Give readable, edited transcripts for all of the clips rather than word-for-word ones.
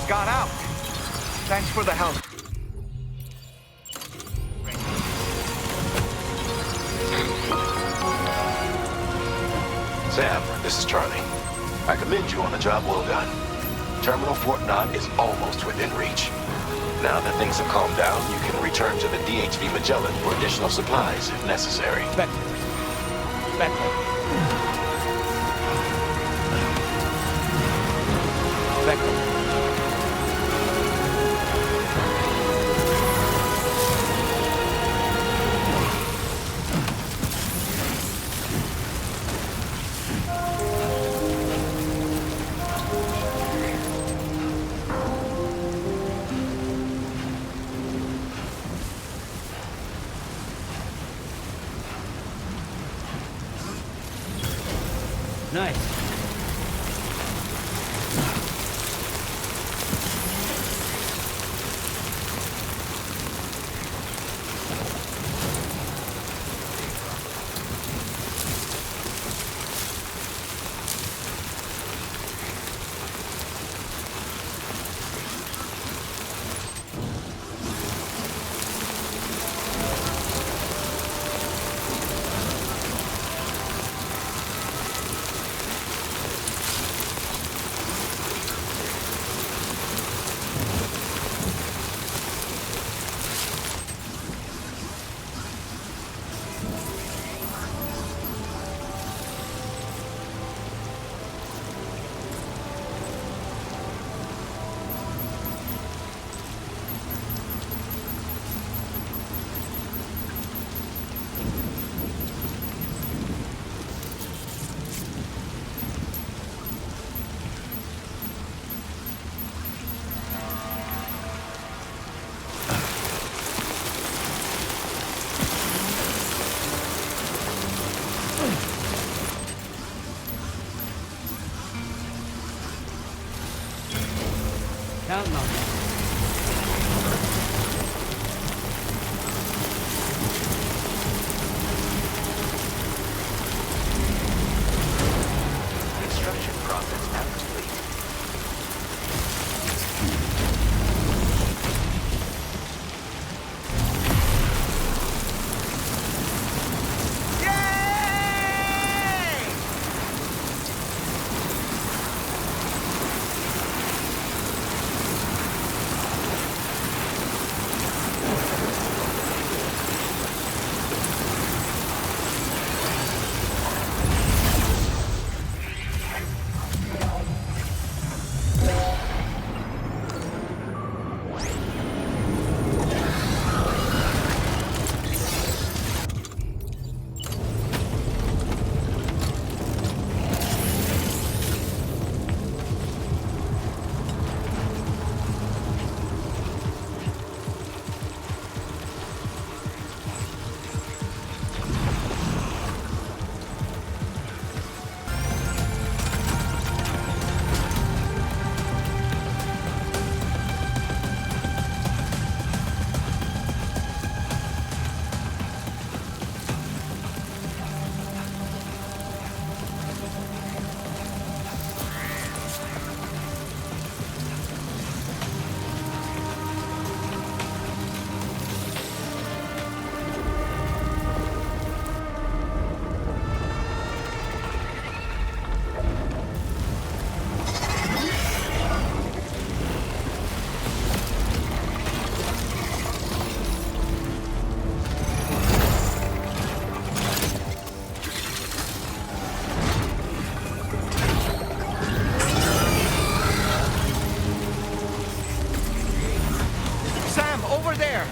got out. Thanks for the help. Sam, this is Charlie. I commend you on a job well done. Terminal Fort Knott is almost within reach. Now that things have calmed down, you can return to the DHV Magellan for additional supplies if necessary. Vector. Nice. Counting on it. Extraction process now complete.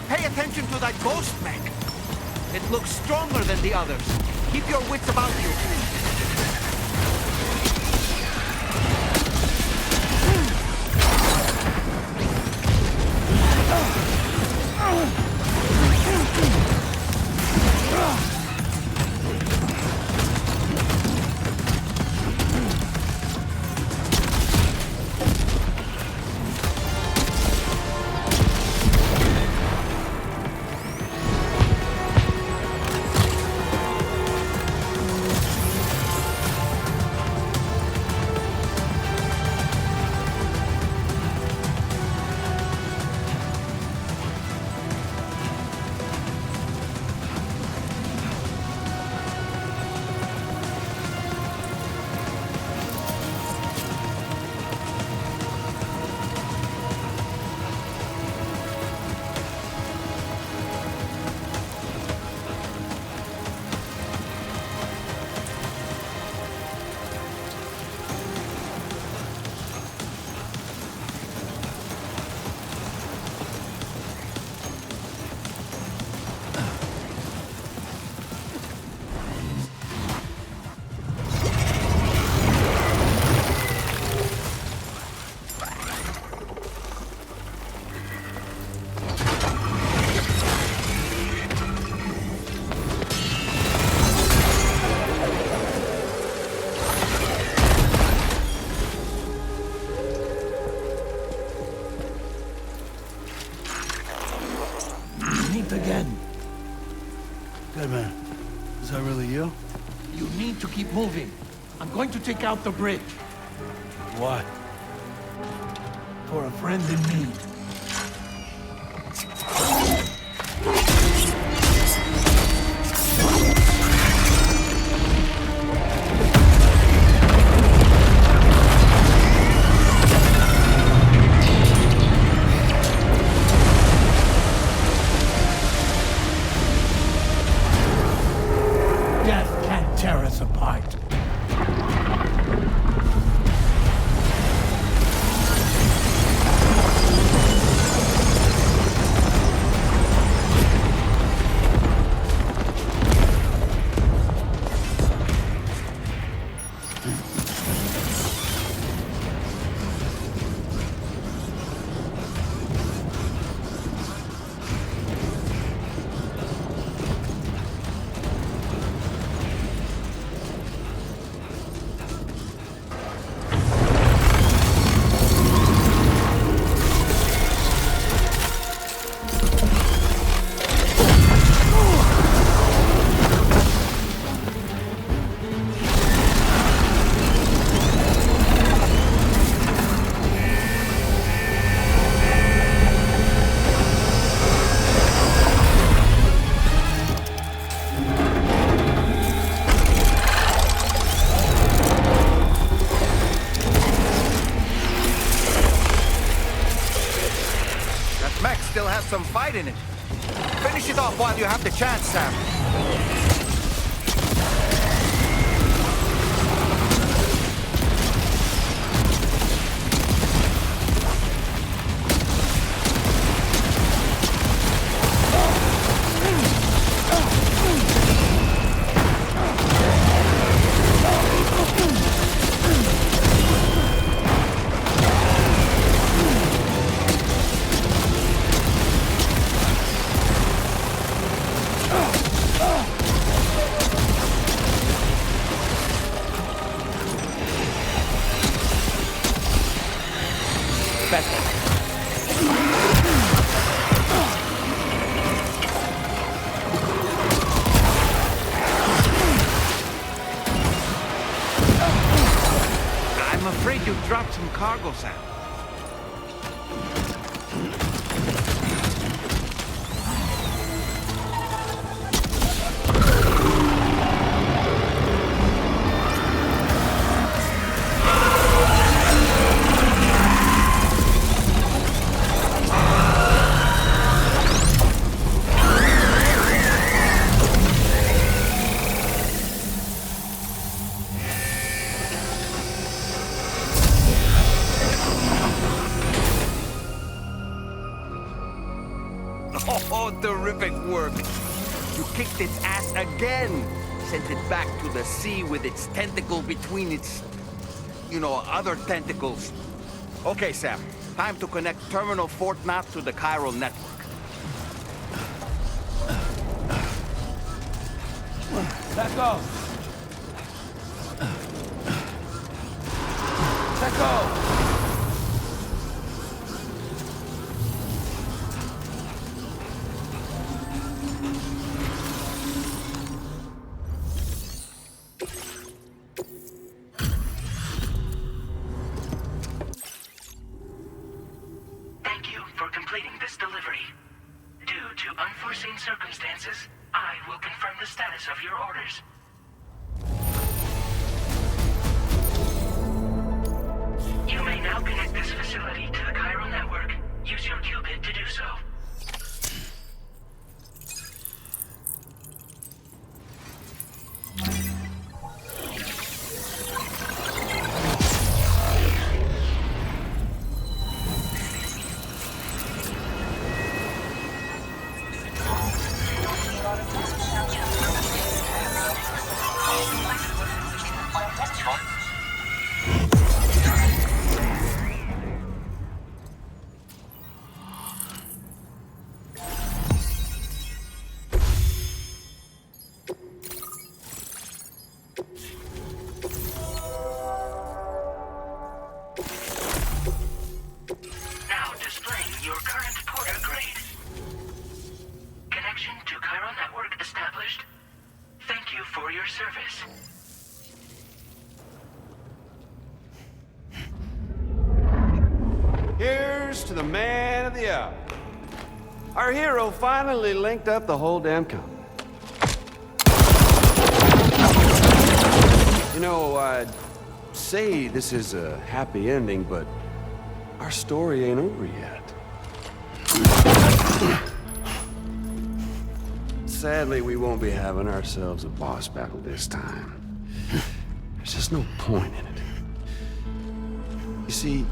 Pay attention to that ghost mech. It looks stronger than the others. Keep your wits about you. left again. Good man. Is that really you? You need to keep moving. I'm going to take out the bridge. Why? For a friend in need. Death can't tear us apart. Still has some fight in it. Finish it off while you have the chance, Sam. I'm afraid you dropped some cargo, Sam. Oh, terrific work. You kicked its ass again. Sent it back to the sea with its tentacle between its, other tentacles. Okay, Sam. Time to connect Terminal Fort Knot to the chiral network. Let go. Let go. Thank you for completing this delivery. Due to unforeseen circumstances, I will confirm the status of your orders. You may now connect this facility to the chiral network. Use your qubit to do so. service. Here's to the man of the hour. Our hero finally linked up the whole damn company. You know, I'd say this is a happy ending, but our story ain't over yet. Sadly, we won't be having ourselves a boss battle this time. There's just no point in it. You see,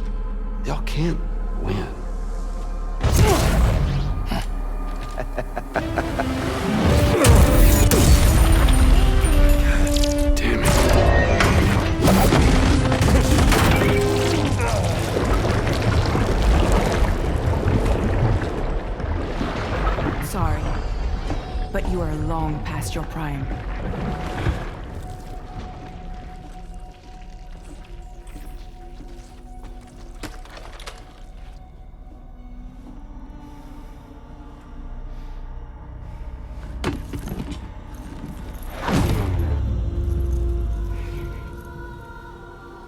y'all can't win. Damn it. Sorry, but you are long past your prime.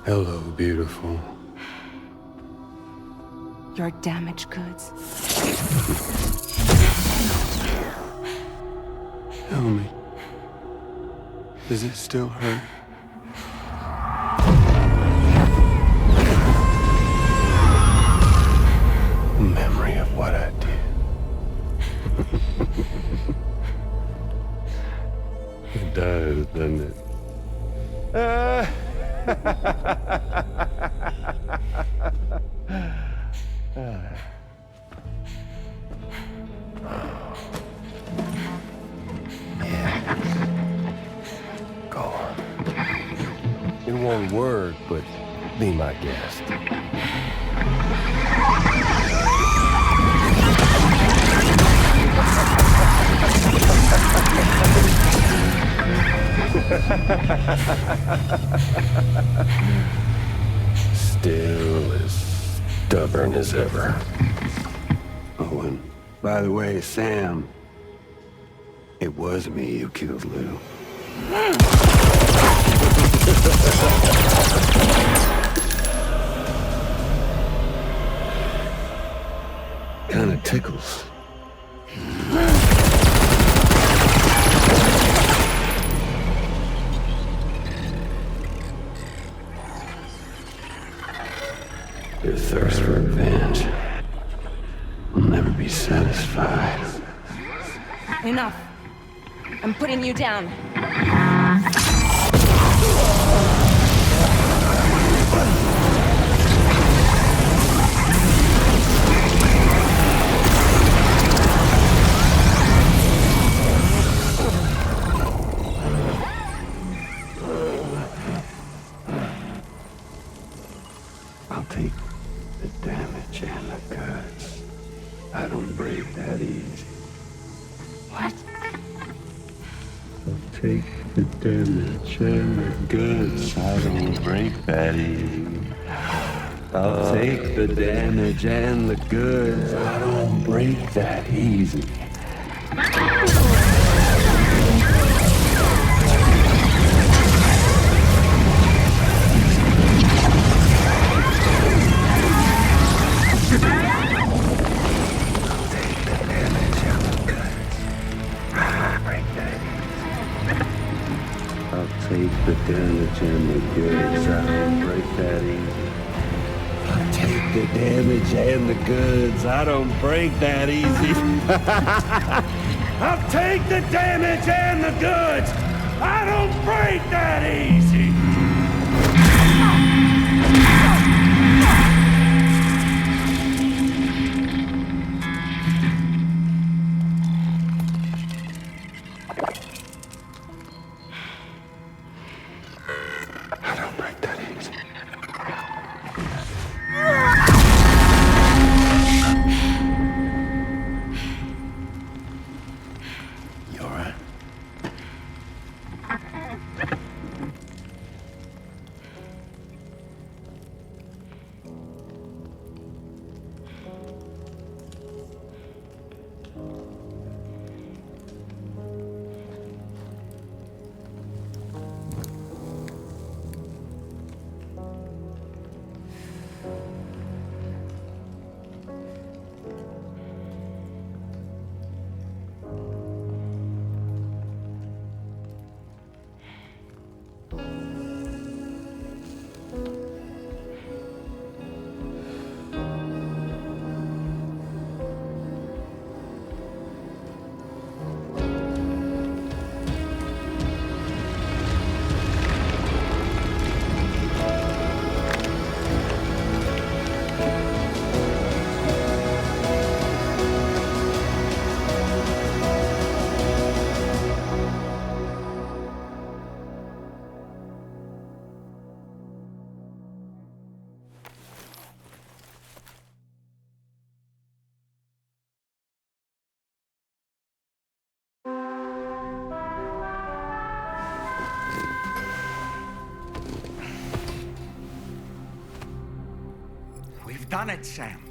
Hello, beautiful. Your damaged goods. Tell me, does it still hurt? Memory of what I did. It does, doesn't it? Go on. In one word, but be my guest. Still as stubborn as ever. Oh, and by the way, Sam, it was me who killed Lou. Kinda tickles. Your thirst for revenge will never be satisfied. Enough. I'm putting you down. I'll take the damage and the goods. I don't break that easy. What? I'll take the damage and the goods. I don't break that easy. I'll take the damage and the goods. I don't break that easy. Take the damage and the goods. I don't break that easy. I'll take the damage and the goods. I don't break that easy. I'll take the damage and the goods. I don't break that easy. done it, Sam.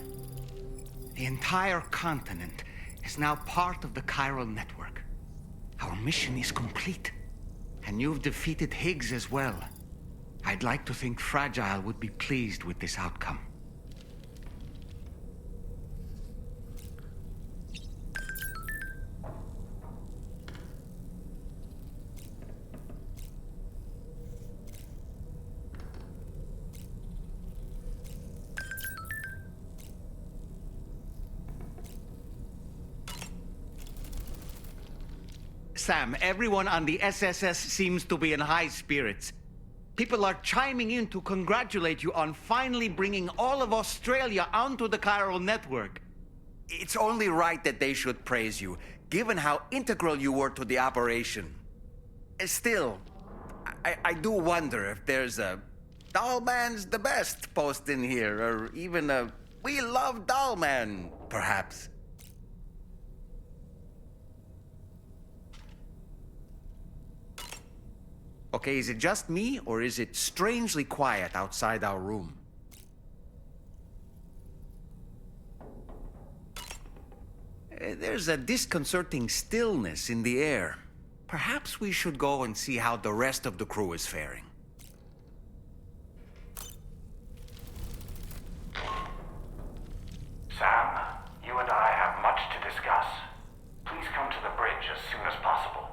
The entire continent is now part of the chiral network. Our mission is complete. And you've defeated Higgs as well. I'd like to think Fragile would be pleased with this outcome. Sam, everyone on the SSS seems to be in high spirits. People are chiming in to congratulate you on finally bringing all of Australia onto the chiral network. It's only right that they should praise you, given how integral you were to the operation. Still, I do wonder if there's a Dollman's the best post in here, or even a We Love Dollman, perhaps. Okay, is it just me, or is it strangely quiet outside our room? There's a disconcerting stillness in the air. Perhaps we should go and see how the rest of the crew is faring. Sam, you and I have much to discuss. Please come to the bridge as soon as possible.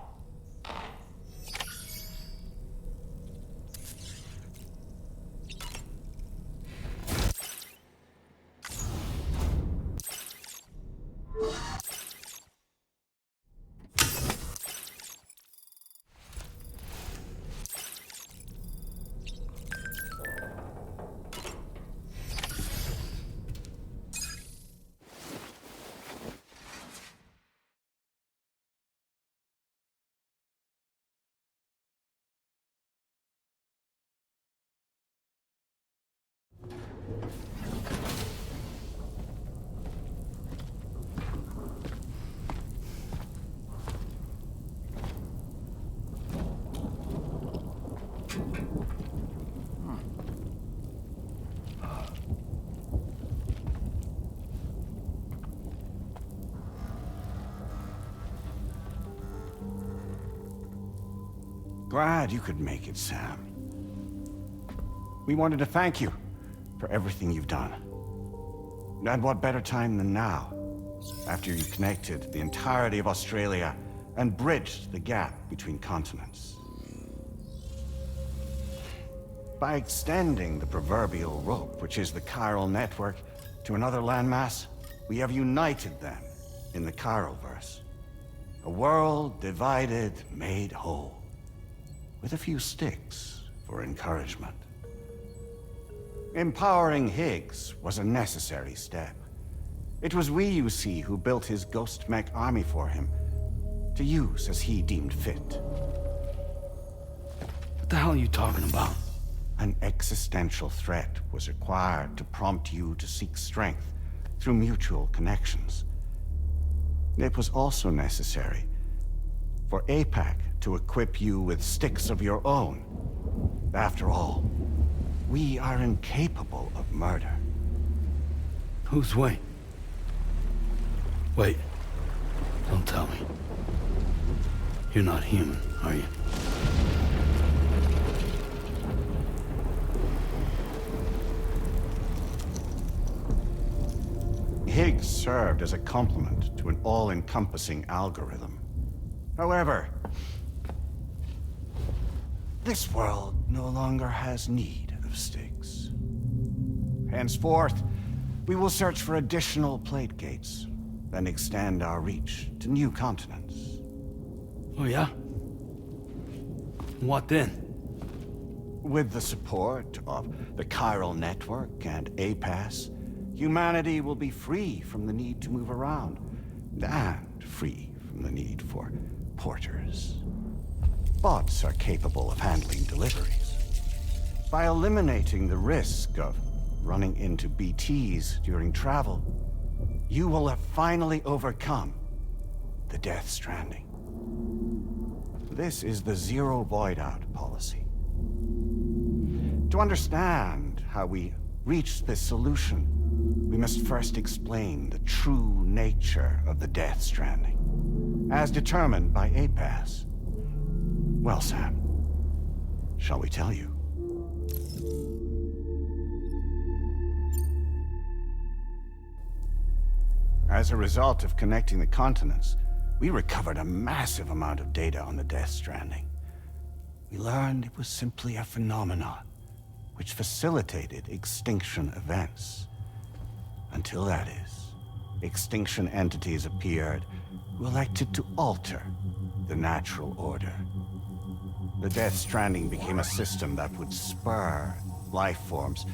Glad you could make it, Sam. We wanted to thank you for everything you've done. And what better time than now, after you connected the entirety of Australia and bridged the gap between continents. By extending the proverbial rope, which is the chiral network, to another landmass, we have united them in the Chiralverse. A world divided, made whole. With a few sticks for encouragement. Empowering Higgs was a necessary step. It was we, you see, who built his ghost mech army for him, to use as he deemed fit. What the hell are you talking about? An existential threat was required to prompt you to seek strength through mutual connections. It was also necessary for APAC to equip you with sticks of your own. After all, we are incapable of murder. Who's Wayne? Wait. Don't tell me. You're not human, are you? Higgs served as a complement to an all-encompassing algorithm. However, this world no longer has need of sticks. Henceforth, we will search for additional plate gates, then extend our reach to new continents. Oh yeah? What then? With the support of the chiral network and APAS, humanity will be free from the need to move around, and free from the need for porters. Bots are capable of handling deliveries. By eliminating the risk of running into BTs during travel, you will have finally overcome the Death Stranding. This is the Zero Void Out policy. To understand how we reached this solution, we must first explain the true nature of the Death Stranding, as determined by APAS. Well, Sam, shall we tell you? As a result of connecting the continents, we recovered a massive amount of data on the Death Stranding. We learned it was simply a phenomenon which facilitated extinction events. Until that is, extinction entities appeared who elected to alter the natural order. The Death Stranding became a system that would spur life forms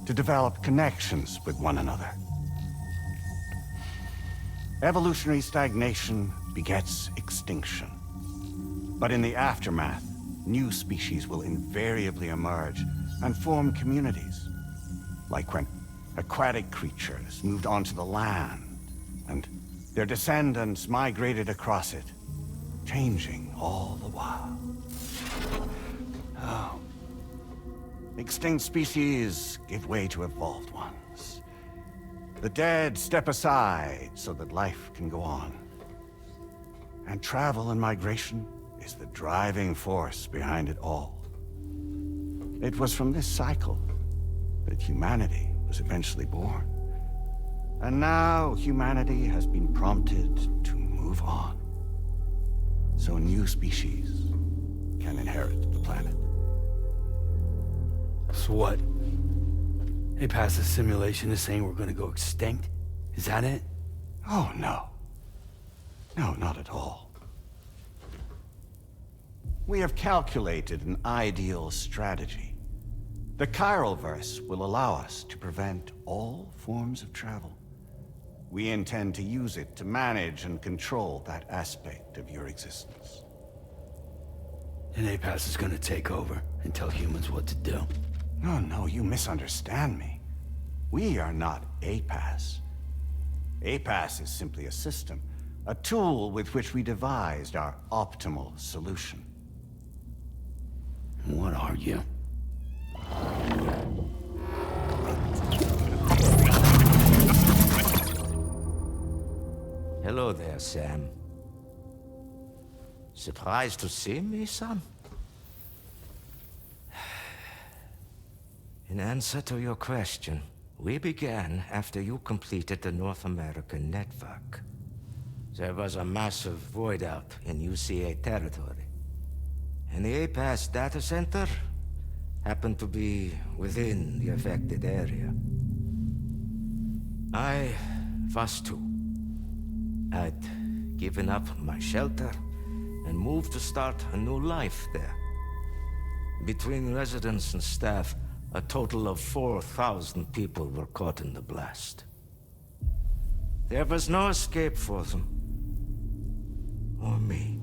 to develop connections with one another. Evolutionary stagnation begets extinction. But in the aftermath, new species will invariably emerge and form communities. Like when aquatic creatures moved onto the land, and their descendants migrated across it, changing all the while. Oh. Extinct species give way to evolved ones. The dead step aside so that life can go on. And travel and migration is the driving force behind it all. It was from this cycle that humanity was eventually born. And now humanity has been prompted to move on. So new species can inherit the planet. So what? APAS's simulation is saying we're gonna go extinct? Is that it? Oh, no. No, not at all. We have calculated an ideal strategy. The Chiralverse will allow us to prevent all forms of travel. We intend to use it to manage and control that aspect of your existence. And APAS is gonna take over and tell humans what to do. No, you misunderstand me. We are not APAS. APAS is simply a system, a tool with which we devised our optimal solution. What are you? Hello there, Sam. Surprised to see me, son? In answer to your question, we began after you completed the North American network. There was a massive void out in UCA territory, and the APAS data center happened to be within the affected area. I was too. I'd given up my shelter and moved to start a new life there. Between residents and staff, a total of 4,000 people were caught in the blast. There was no escape for them. Or me.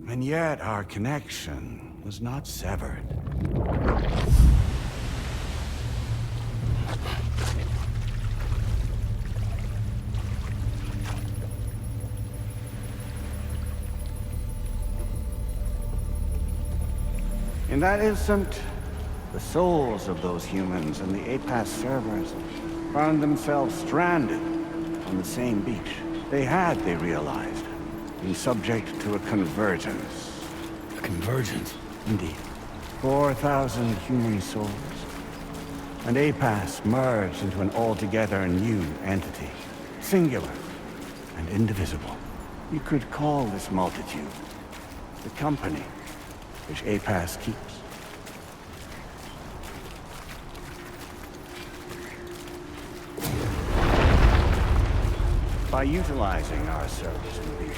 And yet our connection was not severed. In that instant, the souls of those humans and the APAS servers found themselves stranded on the same beach. They had, they realized, been subject to a convergence. A convergence? Indeed. 4,000 human souls. And APAS merged into an altogether new entity. Singular and indivisible. You could call this multitude the company which APAS keeps. By utilizing our service in the beach,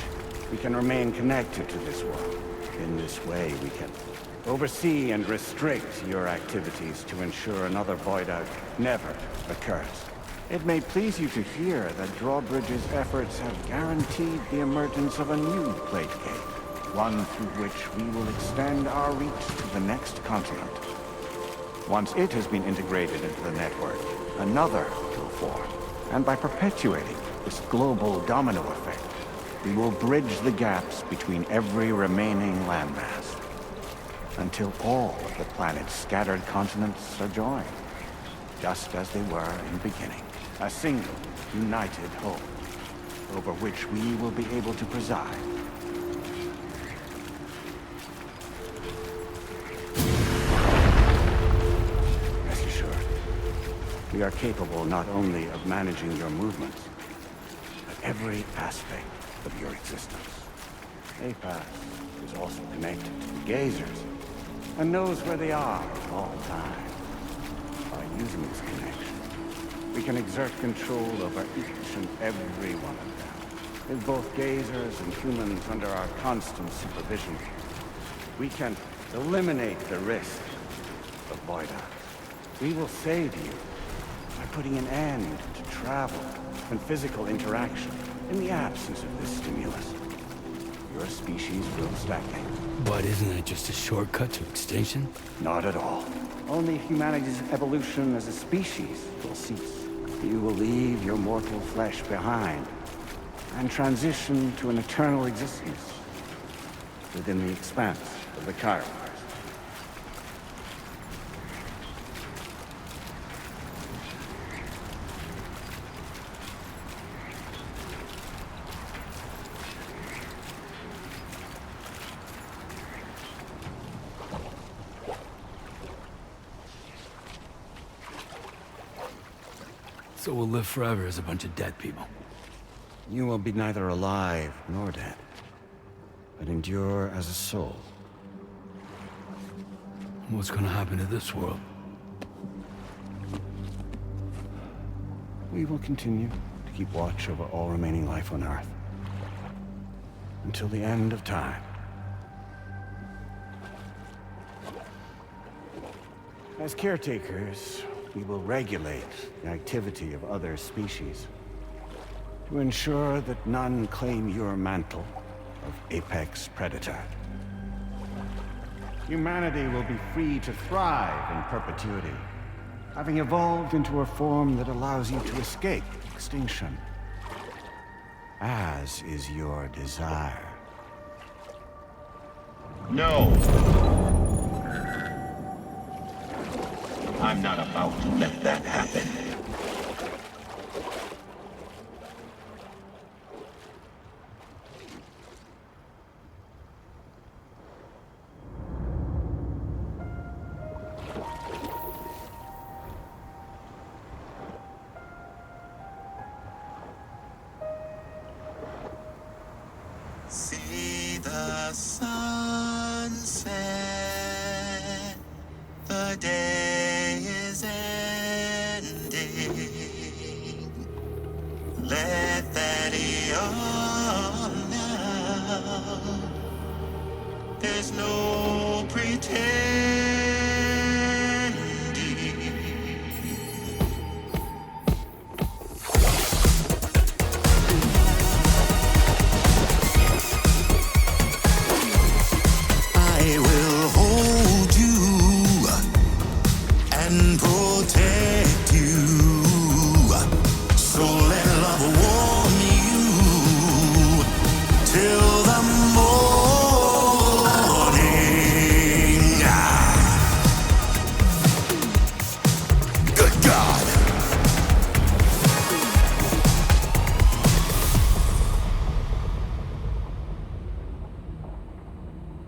we can remain connected to this world. In this way, we can oversee and restrict your activities to ensure another void out never occurs. It may please you to hear that Drawbridge's efforts have guaranteed the emergence of a new plate gate. One through which we will extend our reach to the next continent. Once it has been integrated into the network, another will form. And by perpetuating this global domino effect, we will bridge the gaps between every remaining landmass. until all of the planet's scattered continents are joined, just as they were in the beginning. A single, united whole, over which we will be able to preside. Rest assured, we are capable not only of managing your movements, but every aspect of your existence. APAS is also connected to the gazers, and knows where they are at all times. By using this connection, we can exert control over each and every one of them. With both gazers and humans under our constant supervision, we can eliminate the risk of void-out. We will save you by putting an end to travel and physical interaction in the absence of this stimulus. Your species will stagnate. But isn't that just a shortcut to extinction? Not at all. Only humanity's evolution as a species will cease. You will leave your mortal flesh behind and transition to an eternal existence within the expanse of the Chiron. So we'll live forever as a bunch of dead people. You will be neither alive nor dead, but endure as a soul. What's gonna happen to this world? We will continue to keep watch over all remaining life on Earth until the end of time. As caretakers, we will regulate the activity of other species to ensure that none claim your mantle of apex predator. Humanity will be free to thrive in perpetuity, having evolved into a form that allows you to escape extinction, as is your desire. No! I'm not about to let that happen. See the sunset, the day is ending. Let that yawn now. There's no pretending. I will hold you and protect you. So let love warm you till the morning. Good God.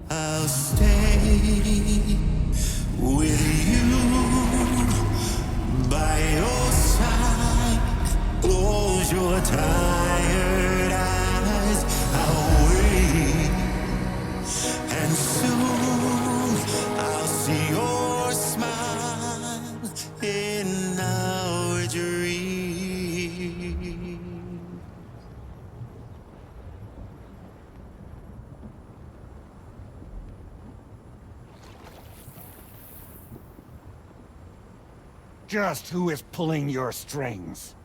I'll stay with you by your side. Close your tired eyes. I'll wait, and soon I'll see your smile in our dream. Just who is pulling your strings?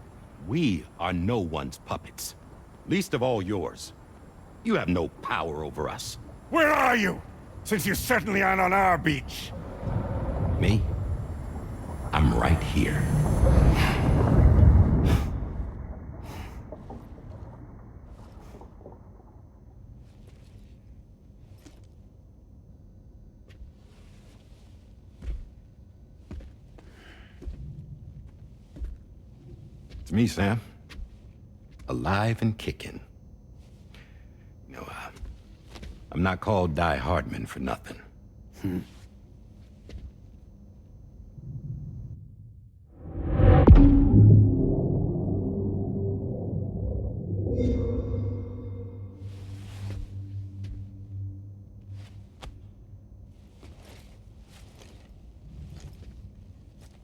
We are no one's puppets. Least of all yours. You have no power over us. Where are you? Since you certainly aren't on our beach. Me? I'm right here. It's me, Sam. Alive and kicking. I'm not called Die Hardman for nothing.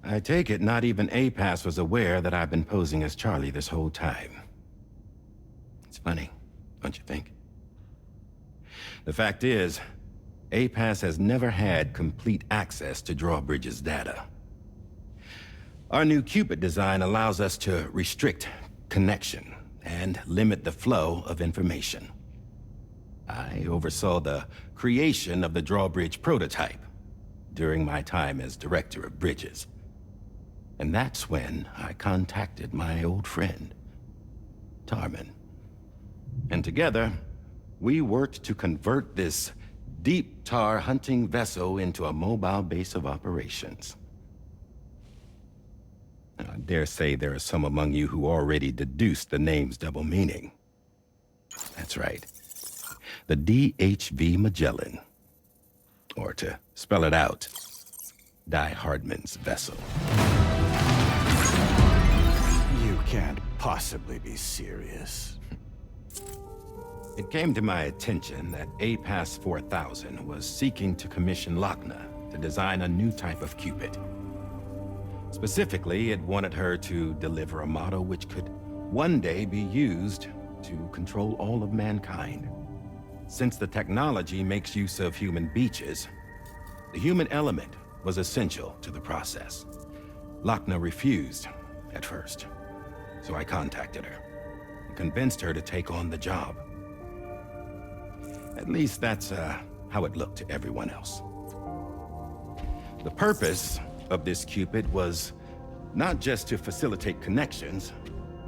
I take it not even APAS was aware that I've been posing as Charlie this whole time. It's funny, don't you think? The fact is, APAS has never had complete access to Drawbridge's data. Our new Cupid design allows us to restrict connection and limit the flow of information. I oversaw the creation of the Drawbridge prototype during my time as Director of Bridges. And that's when I contacted my old friend, Tarman. And together, we worked to convert this deep tar hunting vessel into a mobile base of operations. I dare say there are some among you who already deduced the name's double meaning. That's right. The DHV Magellan. Or to spell it out, Die Hardman's vessel. You can't possibly be serious. It came to my attention that APAS 4000 was seeking to commission Lochna to design a new type of Cupid. Specifically, it wanted her to deliver a model which could one day be used to control all of mankind. Since the technology makes use of human beaches, the human element was essential to the process. Lochna refused at first, so I contacted her and convinced her to take on the job. At least that's how it looked to everyone else. The purpose of this Cupid was not just to facilitate connections,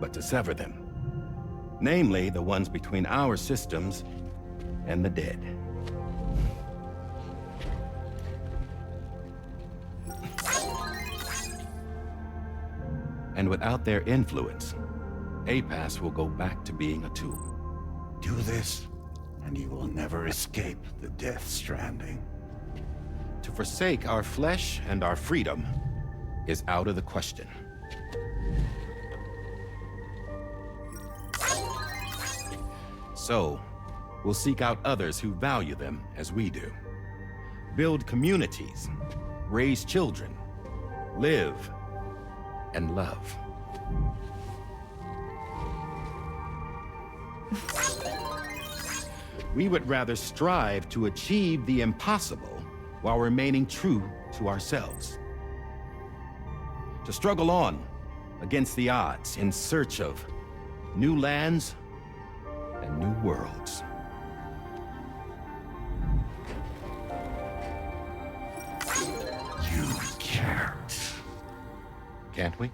but to sever them. Namely, the ones between our systems and the dead. And without their influence, APAS will go back to being a tool. Do this, and you will never escape the Death Stranding. To forsake our flesh and our freedom is out of the question. So, we'll seek out others who value them as we do. Build communities, raise children, live, and love. We would rather strive to achieve the impossible while remaining true to ourselves. To struggle on against the odds in search of new lands and new worlds. You can't. Can't we?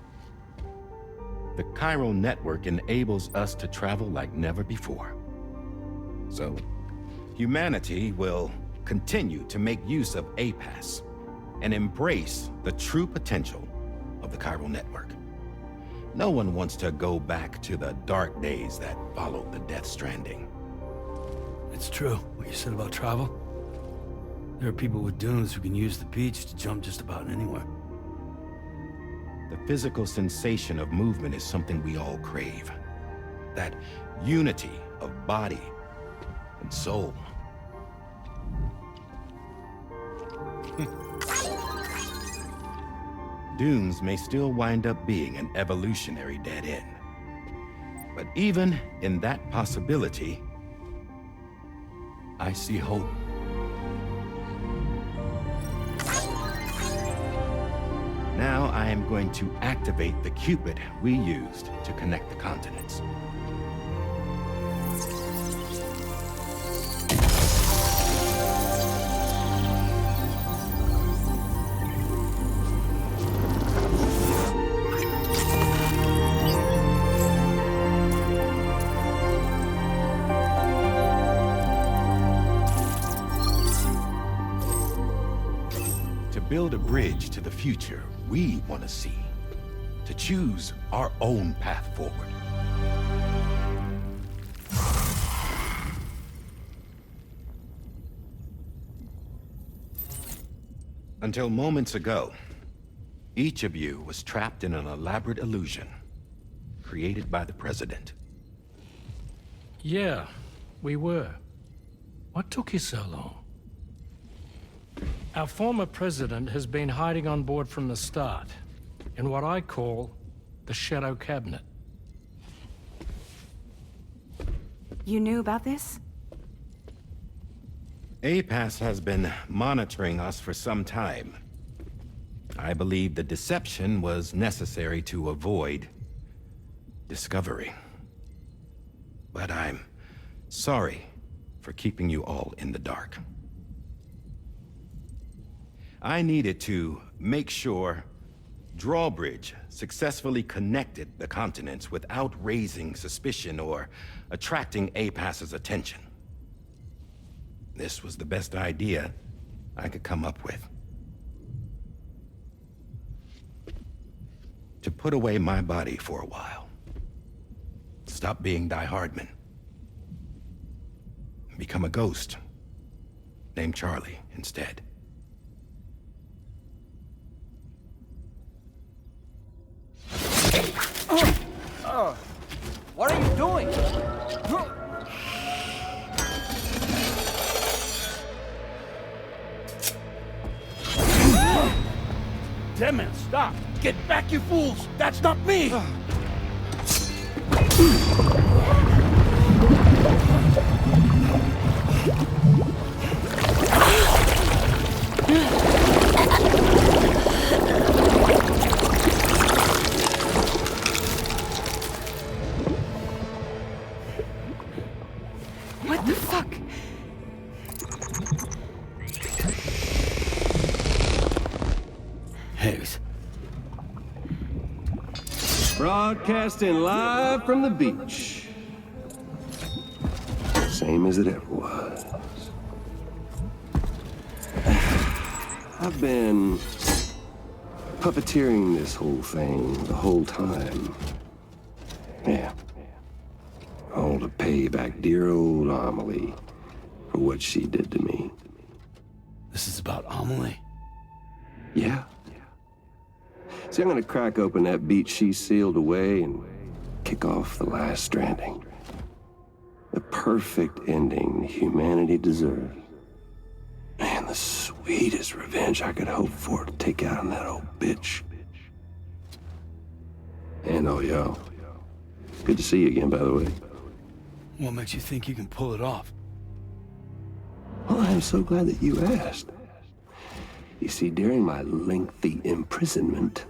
The chiral network enables us to travel like never before. So, humanity will continue to make use of APAS and embrace the true potential of the chiral network. No one wants to go back to the dark days that followed the Death Stranding. It's true, what you said about travel. There are people with dunes who can use the beach to jump just about anywhere. The physical sensation of movement is something we all crave. That unity of body and soul. Dunes may still wind up being an evolutionary dead end. But even in that possibility, I see hope. Now I am going to activate the Cupid we used to connect the continents. Build a bridge to the future we want to see. to choose our own path forward. Until moments ago, each of you was trapped in an elaborate illusion created by the President. Yeah, we were. What took you so long? Our former president has been hiding on board from the start, in what I call the Shadow Cabinet. You knew about this? APAS has been monitoring us for some time. I believe the deception was necessary to avoid discovery. But I'm sorry for keeping you all in the dark. I needed to make sure Drawbridge successfully connected the continents without raising suspicion or attracting APAS's attention. This was the best idea I could come up with. To put away my body for a while. Stop being Die Hardman. Become a ghost. Named Charlie instead. What are you doing? Damn man, stop! Get back, you fools! That's not me! What the fuck? Higgs. Broadcasting live from the beach. Same as it ever was. I've been puppeteering this whole thing the whole time. Yeah. All to pay back dear old Amelie for what she did to me. This is about Amelie? Yeah. See, I'm gonna crack open that beach she sealed away and kick off the last stranding. The perfect ending humanity deserves. Man, the sweetest revenge I could hope for to take out on that old bitch. And oh, yo. Good to see you again, by the way. What makes you think you can pull it off? Well, I'm so glad that you asked. You see, during my lengthy imprisonment,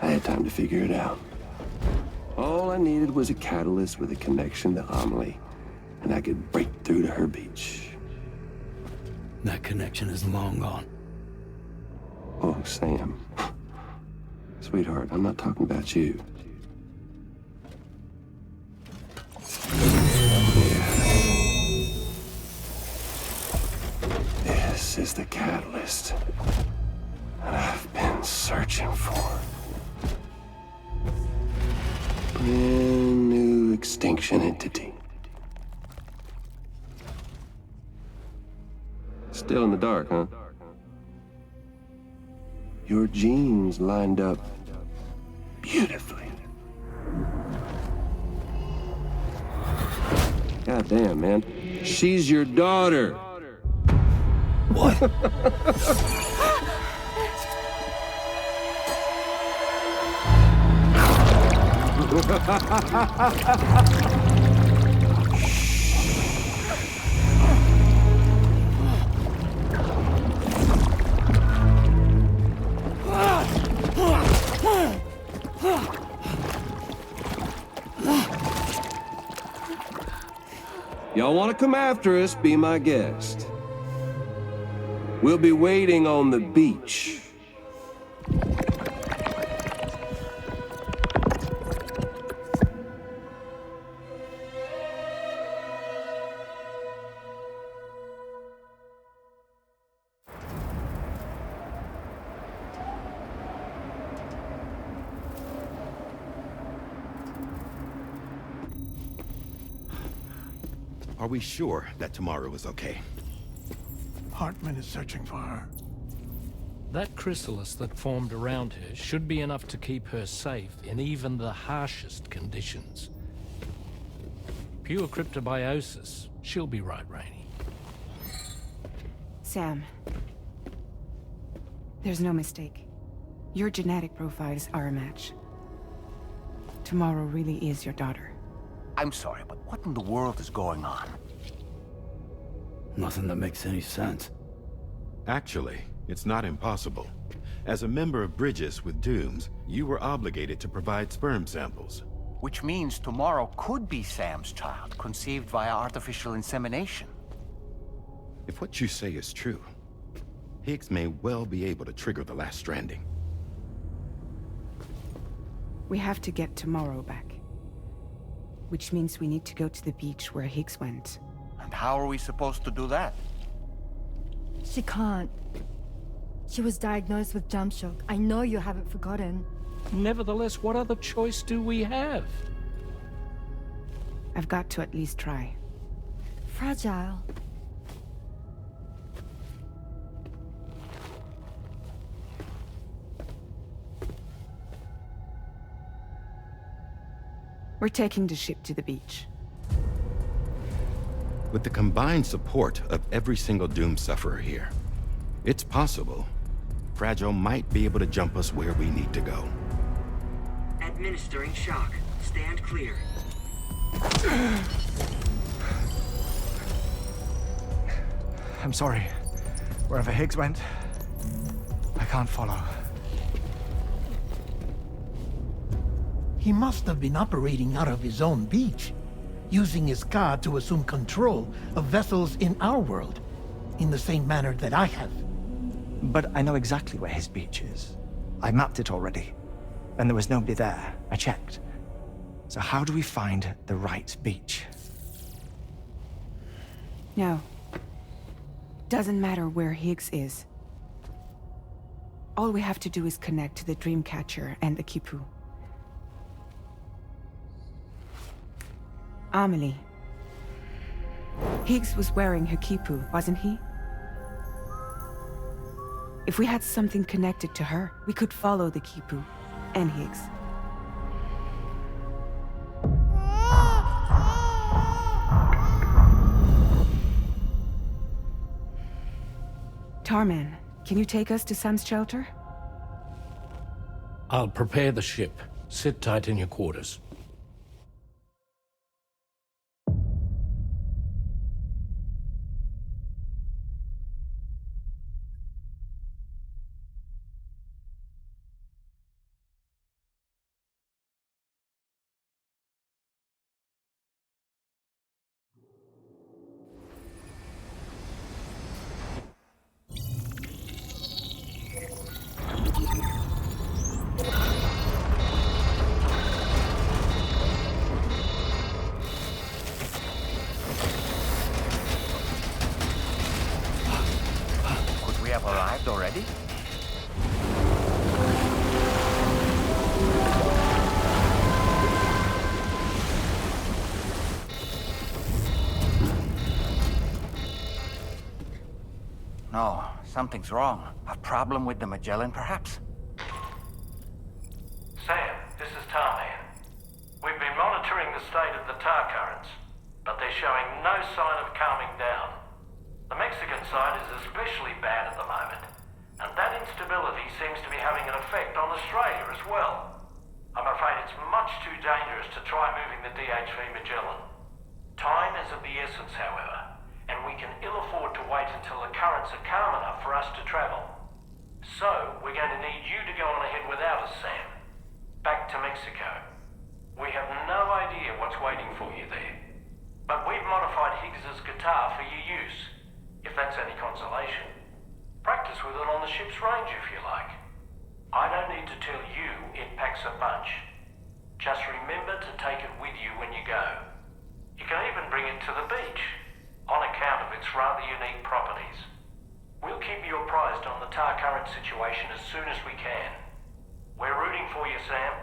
I had time to figure it out. All I needed was a catalyst with a connection to Amelie, and I could break through to her beach. That connection is long gone. Oh, Sam. Sweetheart, I'm not talking about you. This is the catalyst that I've been searching for. Brand new extinction entity. Still in the dark, huh? Your genes lined up beautifully. God damn, man. She's your daughter. What? Y'all want to come after us, be my guest. We'll be waiting on the beach. Are we sure that tomorrow is okay? Hartman is searching for her. That chrysalis that formed around her should be enough to keep her safe in even the harshest conditions. Pure cryptobiosis. She'll be right, Rainey. Sam. There's no mistake. Your genetic profiles are a match. Tomorrow really is your daughter. I'm sorry, but what in the world is going on? Nothing that makes any sense. Actually, it's not impossible. As a member of Bridges with Dooms, you were obligated to provide sperm samples. Which means tomorrow could be Sam's child, conceived via artificial insemination. If what you say is true, Higgs may well be able to trigger the last stranding. We have to get Tomorrow back. Which means we need to go to the beach where Higgs went. And how are we supposed to do that? She can't. She was diagnosed with jump shock. I know you haven't forgotten. Nevertheless, what other choice do we have? I've got to at least try. Fragile. We're taking the ship to the beach. With the combined support of every single Doom sufferer here, it's possible Fragile might be able to jump us where we need to go. Administering shock. Stand clear. I'm sorry. Wherever Higgs went, I can't follow. He must have been operating out of his own beach, using his card to assume control of vessels in our world, in the same manner that I have. But I know exactly where his beach is. I mapped it already, and there was nobody there. I checked. So how do we find the right beach? No. Doesn't matter where Higgs is. All we have to do is connect to the Dreamcatcher and the Kipu. Amelie. Higgs was wearing her Kipu, wasn't he? If we had something connected to her, we could follow the Kipu and Higgs. Tarman, can you take us to Sam's shelter? I'll prepare the ship. Sit tight in your quarters. Could we have arrived already? No, something's wrong. A problem with the Magellan, perhaps? Sam, this is Tarman. We've been monitoring the state of the tar currents, but they're showing no sign of calming down. The Mexican side is especially bad at the moment, and that instability seems to be having an effect on Australia as well. I'm afraid it's much too dangerous to try moving the DHV Magellan. Time is of the essence, however, and we can ill afford to wait until the currents are calm enough for us to travel. So, we're going to need you to go on ahead without us, Sam. Back to Mexico. We have no idea what's waiting for you there. But we've modified Higgs's guitar for your use, if that's any consolation. Practice with it on the ship's range if you like. I don't need to tell you it packs a punch. Just remember to take it with you when you go. You can even bring it to the beach, on account of its rather unique properties. We'll keep you apprised on the tar current situation as soon as we can. We're rooting for you, Sam.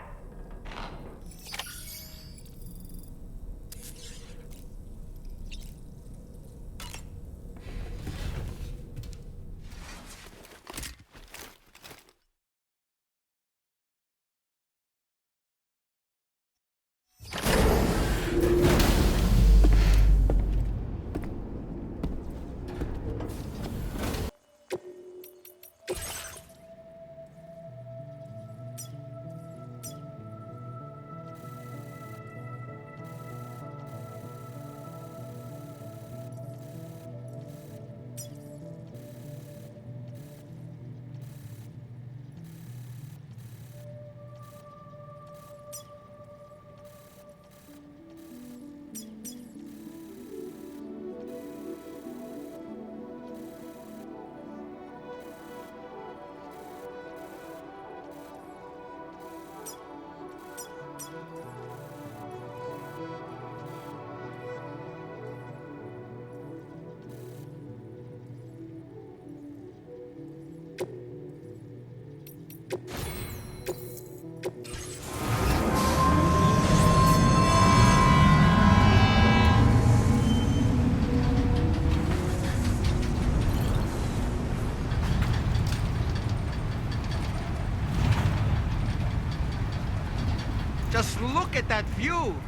Look at that view!